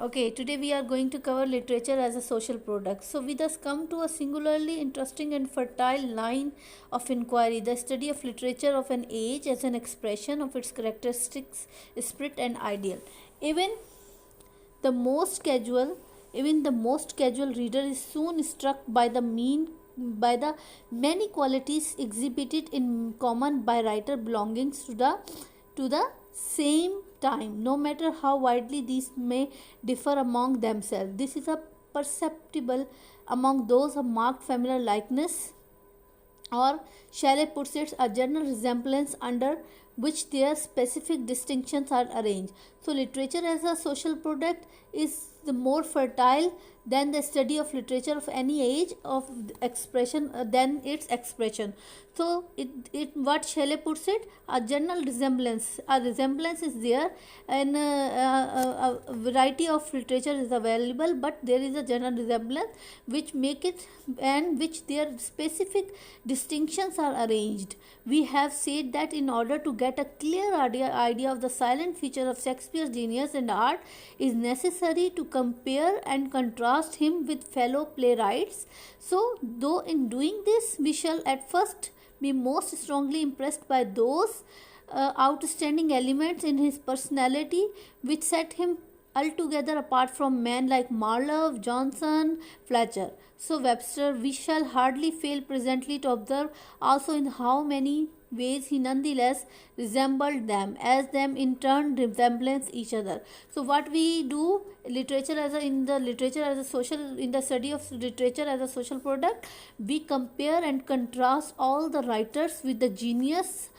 Okay, today we are going to cover literature as a social product. So, we thus come to a singularly interesting and fertile line of inquiry, the study of literature of an age as an expression of its characteristics, spirit, and ideal. Even the most casual, even the most casual reader is soon struck by the many qualities exhibited in common by writer belongings to the same time, no matter how widely these may differ among themselves. This is a perceptible among those of marked familiar likeness, or Shelley puts it, a general resemblance under which their specific distinctions are arranged. So, literature as a social product is the more fertile than the study of literature of any age of expression than its expression. So, it what Shelley puts it, a resemblance is there, and a variety of literature is available, but there is a general resemblance which make it and which their specific distinctions are arranged. We have said that in order to get a clear idea of the silent feature of Shakespeare's genius and art, is necessary to compare and contrast him with fellow playwrights. So, though in doing this, we shall at first be most strongly impressed by those outstanding elements in his personality which set him altogether apart from men like Marlowe, Johnson, Fletcher. So, Webster, we shall hardly fail presently to observe also in how many ways he nonetheless resembled them, as them in turn resemblance each other. So, what we do, literature as a in the literature as a social in the study of literature as a social product, we compare and contrast all the writers with the genius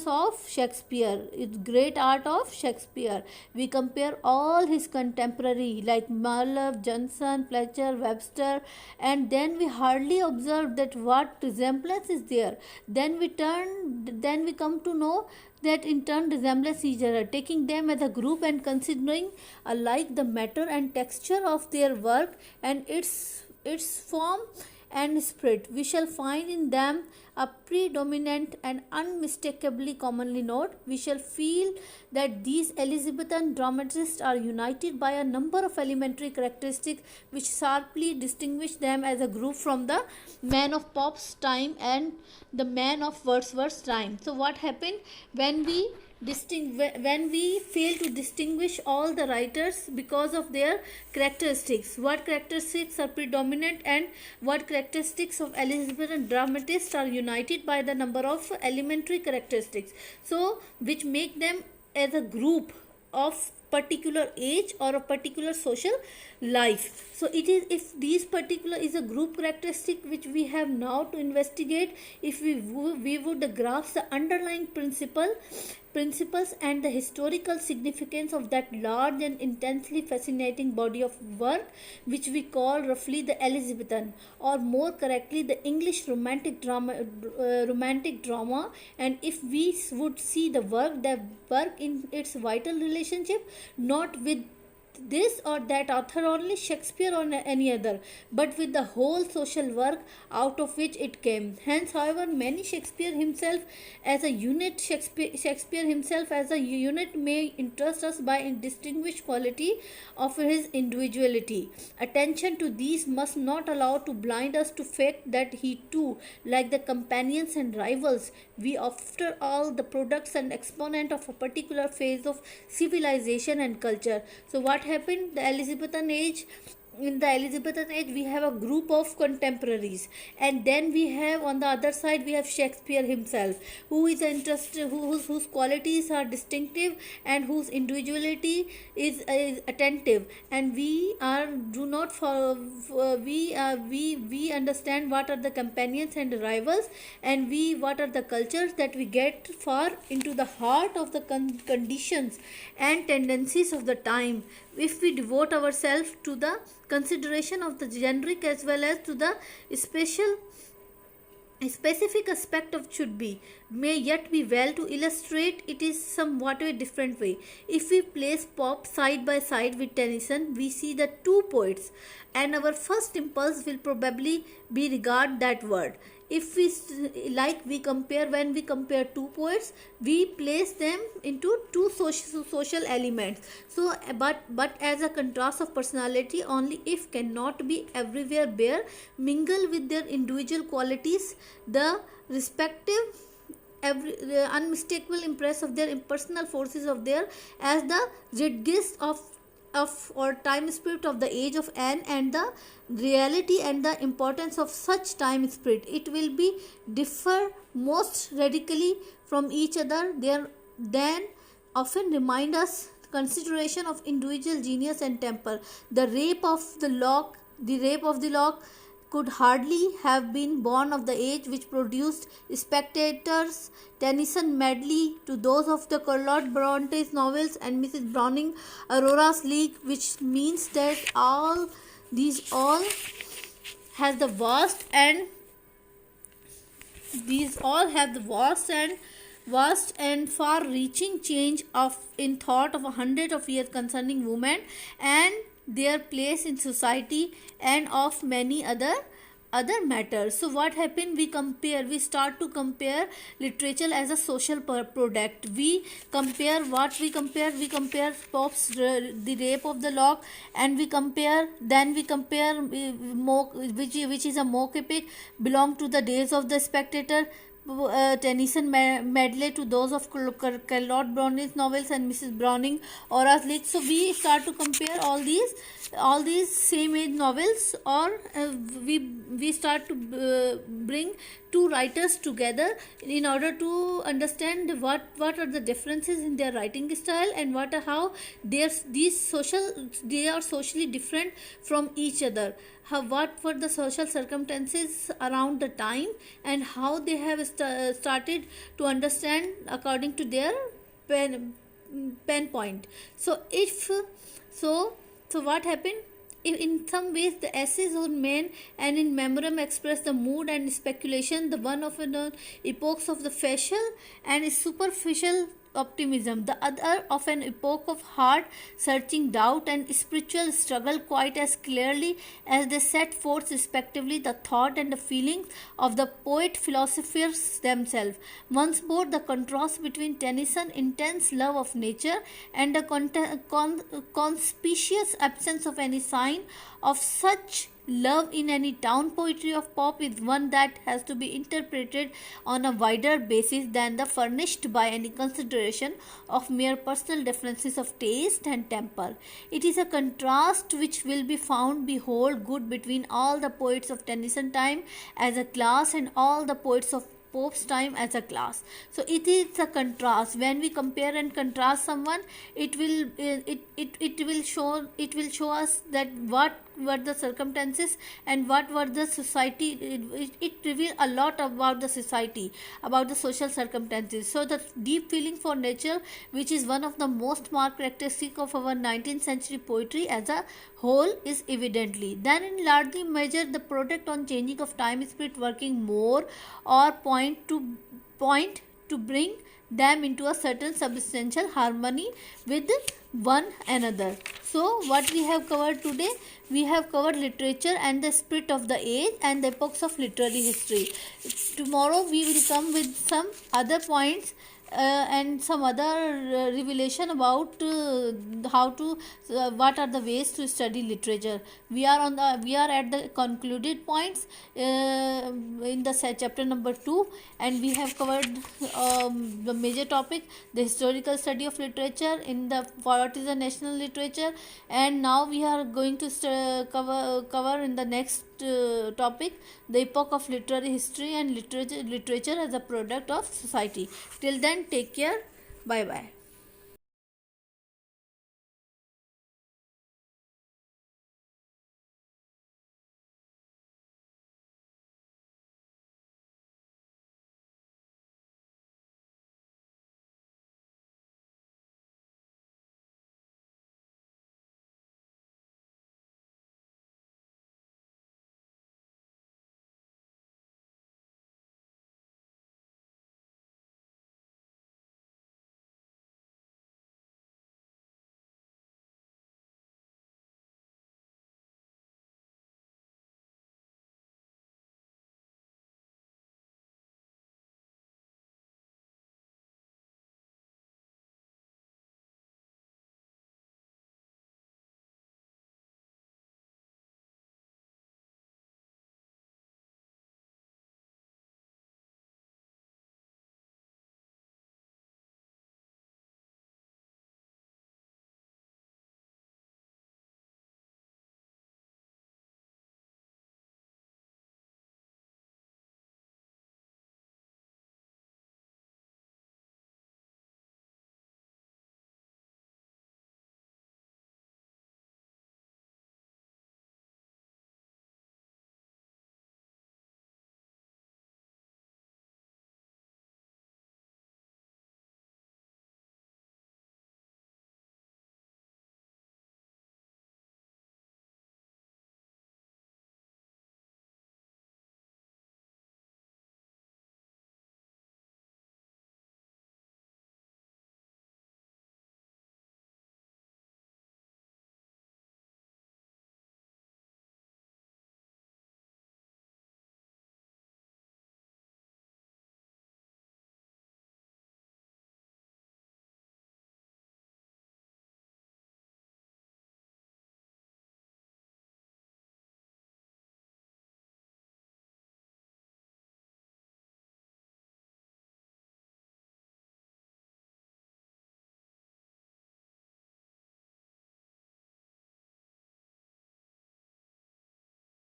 of Shakespeare, its great art of Shakespeare. We compare all his contemporary like Marlowe, Johnson, Fletcher, Webster, and then we hardly observe that what resemblance is there. Then we come to know that in turn resemblance each other, taking them as a group and considering alike the matter and texture of their work and its form and spirit, we shall find in them a predominant and unmistakably commonly note. We shall feel that these Elizabethan dramatists are united by a number of elementary characteristics which sharply distinguish them as a group from the man of Pope's time and the man of Wordsworth's time. So, what happened when we fail to distinguish all the writers because of their characteristics? What characteristics are predominant and what characteristics of Elizabethan dramatists are united by the number of elementary characteristics, so which make them as a group of particular age or a particular social life. So it is, if these particular is a group characteristic which we have now to investigate, if we would grasp the underlying principles and the historical significance of that large and intensely fascinating body of work which we call roughly the Elizabethan, or more correctly the English romantic drama, and if we would see the work in its vital relationship not with this or that author only, Shakespeare or any other, but with the whole social work out of which it came. Hence, however, many Shakespeare himself as a unit may interest us by a distinguished quality of his individuality. Attention to these must not allow to blind us to fact that he too, like the companions and rivals, we after all the products and exponent of a particular phase of civilization and culture. So what happened? In the Elizabethan age, we have a group of contemporaries, and then we have on the other side we have Shakespeare himself, who is interested, whose qualities are distinctive and whose individuality is attentive, and we are do not follow, we understand what are the companions and rivals, and what are the cultures that we get far into the heart of the conditions and tendencies of the time, if we devote ourselves to the consideration of the generic as well as to the specific aspect of should be, may yet be well to illustrate it is somewhat a different way. If we place Pope side by side with Tennyson, we see the two poets, and our first impulse will probably be regard that word. if we like we compare, when we compare two poets, we place them into two social elements. So but as a contrast of personality, only if cannot be everywhere bare, mingle with their individual qualities, the respective the unmistakable impress of their impersonal forces of their, as the zeitgeist of or time spirit of the age of Anne, and the reality and the importance of such time spirit. It will be differ most radically from each other. There then often remind us consideration of individual genius and temper. The rape of the lock could hardly have been born of the age which produced spectators Tennyson medley to those of the Charlotte Bronte's novels and Mrs. Browning Aurora's League, which means that all has the vast and these all have the vast and far-reaching change of in thought of 100 years concerning women and their place in society, and of many other matters. So what happened, we start to compare literature as a social product. We compare Pope's the Rape of the Lock, and we compare which is a mock epic, belong to the days of the Spectator, Tennyson medley to those of Charlotte Browning's novels and Mrs. Browning Aura's League. So we start to compare all these same age novels, or we start to bring two writers together in order to understand what are the differences in their writing style, and how they are socially different from each other. What were the social circumstances around the time, and how they have started to understand according to their pen point. So what happened, in some ways the essays on men and in memorem express the mood and speculation, the one of an epochs of the facial and superficial optimism, the other of an epoch of heart searching doubt and spiritual struggle, quite as clearly as they set forth respectively the thought and the feelings of the poet philosophers themselves. Once more the contrast between Tennyson's intense love of nature and the conspicuous absence of any sign of such love in any town poetry of Pope is one that has to be interpreted on a wider basis than the furnished by any consideration of mere personal differences of taste and temper. It is a contrast which will be found behold good between all the poets of Tennyson time as a class and all the poets of Pope's time as a class. So it is a contrast. When we compare and contrast someone, it will show us that what were the circumstances and what were the society. It reveals a lot about the society, about the social circumstances. So the deep feeling for nature, which is one of the most marked characteristic of our 19th century poetry as a whole, is evidently then in largely measure the product on changing of time spirit working more or point to bring them into a certain substantial harmony with one another. So what we have covered today, we have covered literature and the spirit of the age and the epochs of literary history. Tomorrow we will come with some other points and some other revelation about what are the ways to study literature. We are at the concluded points in the chapter number 2, and we have covered the major topic, the historical study of literature in the what is the national literature, and now we are going to cover in the next topic, the epoch of literary history and literature as a product of society. Till then, take care. Bye bye.